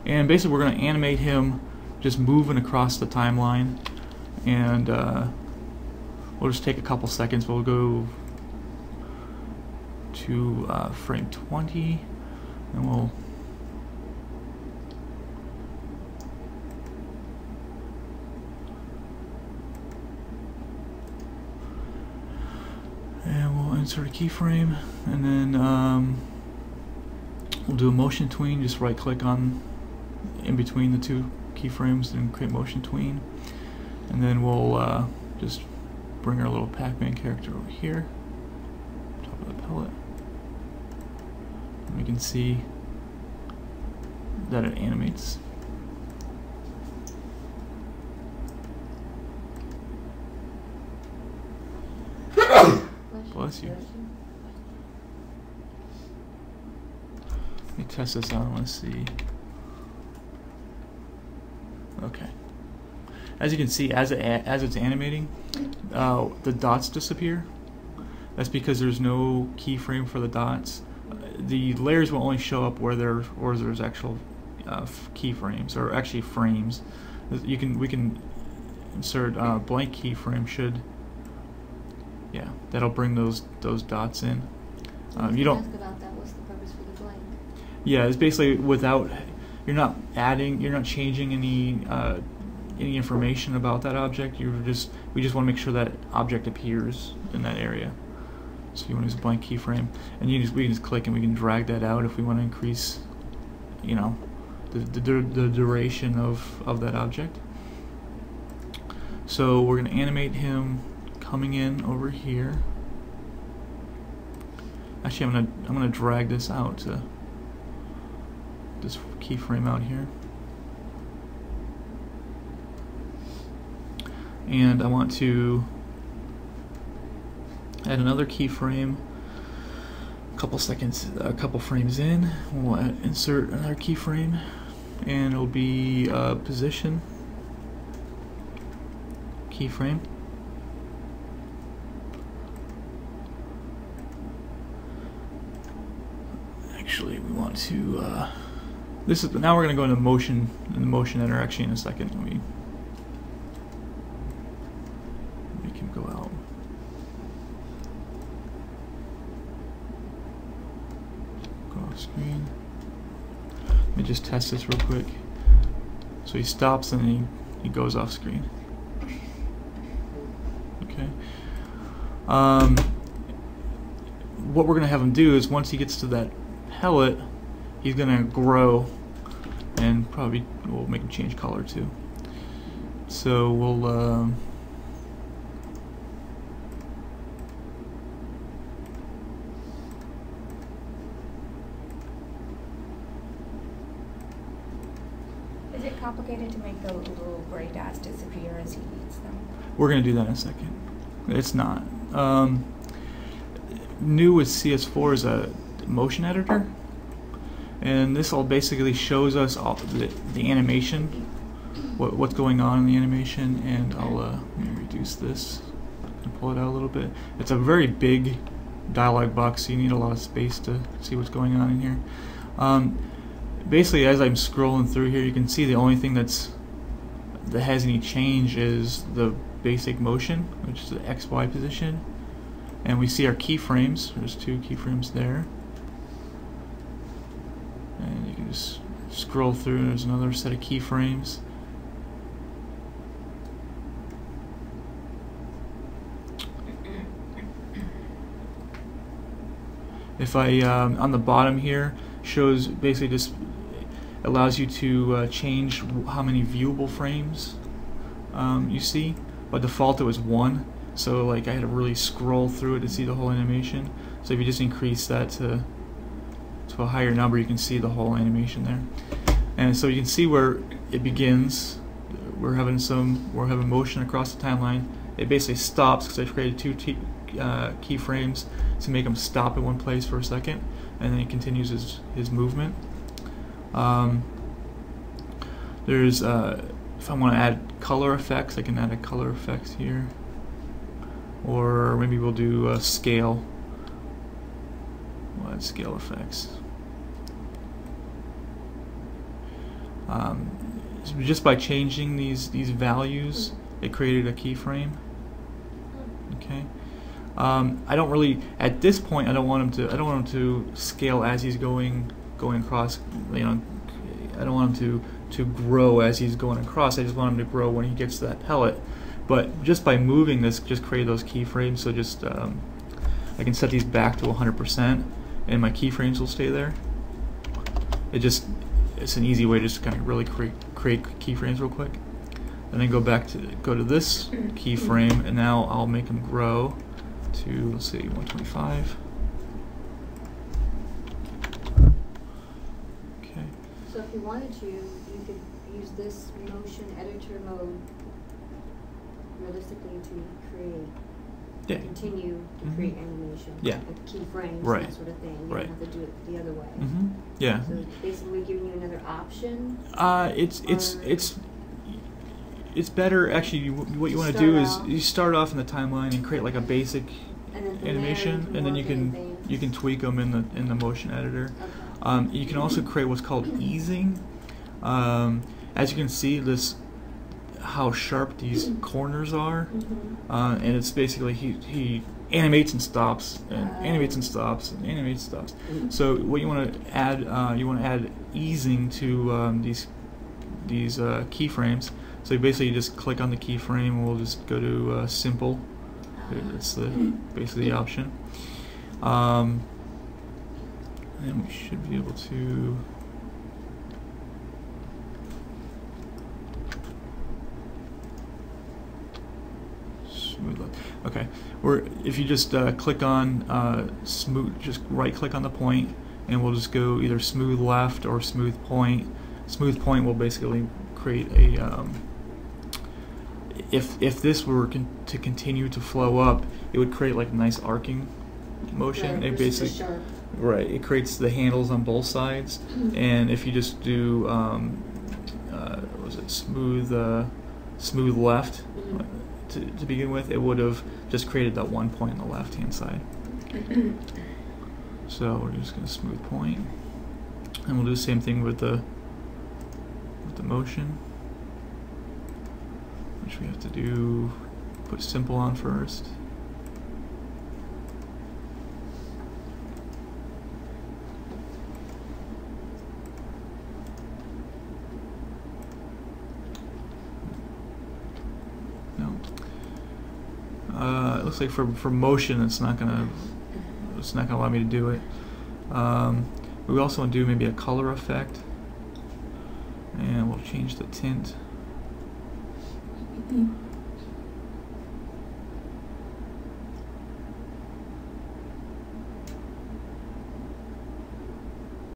And basically we're going to animate him just moving across the timeline, and we'll just take a couple seconds. We'll go to frame 20, and we'll insert a keyframe, and then we'll do a motion tween. Just right click on in between the two keyframes and create motion tween, and then we'll just bring our little Pac-Man character over here, top of the pellet, and we can see that it animates. Bless you. Let me test this out. I want to see. Okay. As you can see, as it's animating, the dots disappear. That's because there's no keyframe for the dots. The layers will only show up where there's actual keyframes, or actually frames. We can insert blank keyframe. Yeah, that'll bring those dots in. You don't ask about that. What's the purpose for the blank? Yeah, it's basically without, you're not changing any information about that object. We just want to make sure that object appears in that area. So you want to use a blank keyframe, and we can just click and we can drag that out if we want to increase, the duration of that object. So we're going to animate him coming in over here. Actually, I'm gonna drag this out to this keyframe out here, and I want to add another keyframe. A couple frames in, we'll insert another keyframe, and it'll be position keyframe. Actually, we want to. Now we're going to go into motion editor actually in a second. Let me make him go out. Go off screen. Let me just test this real quick. So he stops and he goes off screen. Okay. What we're going to have him do is once he gets to that pellet, he's gonna grow, and probably we'll make him change color too. So we'll Is it complicated to make the little gray dots disappear as he eats them? We're gonna do that in a second. It's not. New with CS4 is a motion editor, and this all basically shows us all the animation, what's going on in the animation. And I'll let me reduce this and pull it out a little bit. It's a very big dialog box, so you need a lot of space to see what's going on in here. Basically, as I'm scrolling through here, you can see the only thing that has any change is the basic motion, which is the XY position, and we see our keyframes. There's 2 keyframes there. And you can just scroll through, and there's another set of keyframes. If I, on the bottom here, shows basically just allows you to change how many viewable frames you see. By default it was 1, so like I had to really scroll through it to see the whole animation. So if you just increase that to a higher number, you can see the whole animation there. And so you can see where it begins. We're having motion across the timeline. It basically stops because I've created 2 keyframes to make him stop in one place for a second, and then he continues his movement. There's if I want to add color effects, I can add a color effect here, or maybe we'll do scale. We'll add scale effects. So just by changing these values, it created a keyframe. Okay. I don't really, at this point, I don't want him to scale as he's going across. You know, I don't want him to grow as he's going across. I just want him to grow when he gets to that pellet. But just by moving this, just create those keyframes. So just I can set these back to 100%, and my keyframes will stay there. It's an easy way to just kind of really create keyframes real quick, and then go to this keyframe, and now I'll make them grow to, let's see, 125. Okay. So if you wanted to, you could use this motion editor mode realistically to create, continue to create animation, like keyframes, that sort of thing. You don't have to do it the other way. Yeah. So basically giving you another option. It's better actually. What you want to do is you start off in the timeline and create like a basic animation, and then you can tweak them in the motion editor. Okay. You can also create what's called easing. As you can see, how sharp these corners are, and it's basically he animates and stops, and animates and stops, and animates and stops. So what you want to add, easing to these keyframes. So you basically just click on the keyframe, and we'll just go to simple. That's basically the option. And we should be able to. Okay, if you just click on smooth, just right click on the point, and we'll just go either smooth left or smooth point. Smooth point will basically create a if this were to continue to flow up, it would create like a nice arcing motion. It basically it creates the handles on both sides. And if you just do was it smooth left to begin with, it would have just created that one point on the left hand side. So we're just going to smooth point, and we'll do the same thing with the motion, which we have to do, put simple on first. It looks like for motion, it's not gonna allow me to do it. We also want to do maybe a color effect, and we'll change the tint.